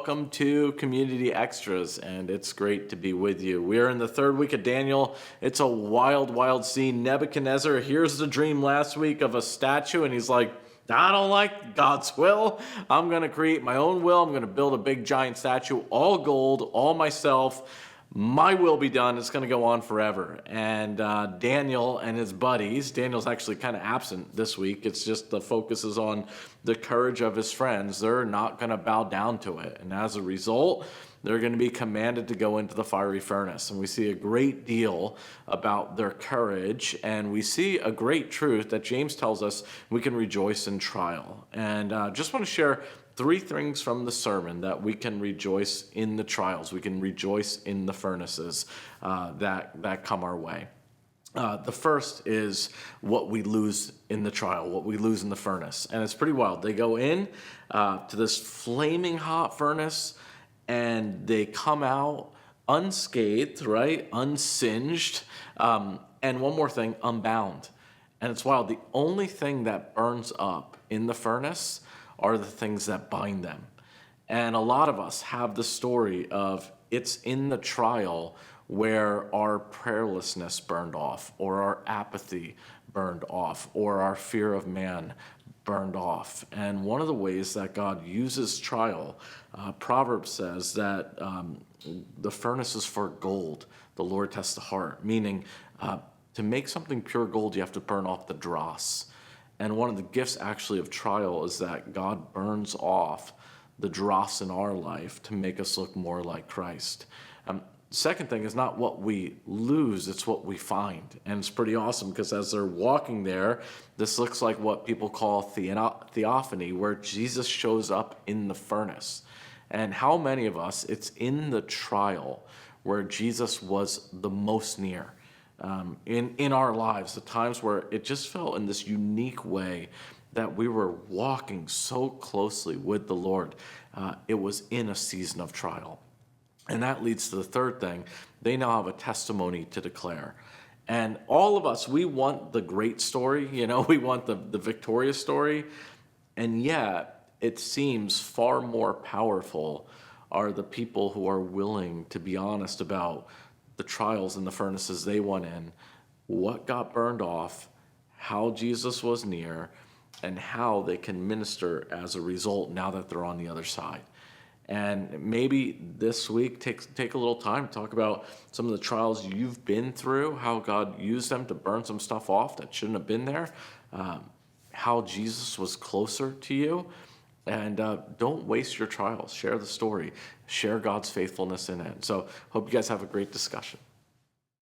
welcome to Community Extras, and it's great to be with you. We are in the third week of Daniel. It's a wild, wild scene. Nebuchadnezzar hears the dream last week of a statue, and he's like, I don't like God's will. I'm going to create my own will. I'm going to build a big giant statue, all gold, all myself. My will be done. It's going to go on forever. And Daniel and his buddies, Daniel's actually kind of absent this week. It's just the focus is on the courage of his friends. They're not going to bow down to it. And as a result, they're going to be commanded to go into the fiery furnace. And we see a great deal about their courage. And we see a great truth that James tells us we can rejoice in trial. And just want to share three things from the sermon that we can rejoice in the trials. We can rejoice in the furnaces that come our way. The first is what we lose in the trial, what we lose in the furnace. And it's pretty wild. They go in to this flaming hot furnace and they come out unscathed, right? Unsinged. And one more thing, unbound. And it's wild. The only thing that burns up in the furnace are the things that bind them. And a lot of us have the story of it's in the trial where our prayerlessness burned off, or our apathy burned off, or our fear of man burned off. And one of the ways that God uses trial, Proverbs says that the furnace is for gold. The Lord tests the heart, meaning to make something pure gold, you have to burn off the dross. And one of the gifts actually of trial is that God burns off the dross in our life to make us look more like Christ. Second thing is not what we lose, it's what we find. And it's pretty awesome because as they're walking there, this looks like what people call theophany, where Jesus shows up in the furnace. And how many of us, it's in the trial where Jesus was the most near. In our lives, the times where it just felt in this unique way that we were walking so closely with the Lord. It was in a season of trial. And that leads to the third thing. They now have a testimony to declare. And all of us, we want the great story, we want the victorious story. And yet, it seems far more powerful are the people who are willing to be honest about the trials and the furnaces they went in, what got burned off, how Jesus was near, and how they can minister as a result now that they're on the other side. And maybe this week, take a little time to talk about some of the trials you've been through, how God used them to burn some stuff off that shouldn't have been there, how Jesus was closer to you. And don't waste your trials. Share the story. Share God's faithfulness in it. So hope you guys have a great discussion.